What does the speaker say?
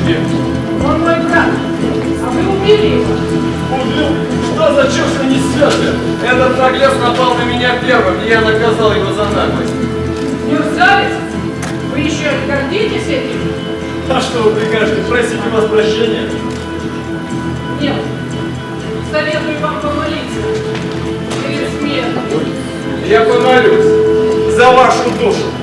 тебе. Он мой брат. А вы убили его. Убил? Что за чушь вы несете? Этот наглец напал на меня первым, и я наказал его за наглость. Мерзавец? Вы еще гордитесь этим? А что вы прикажете? Просите вас прощения? Нет. Советую вам помолиться. Перед смертью. Я помолюсь за вашу душу.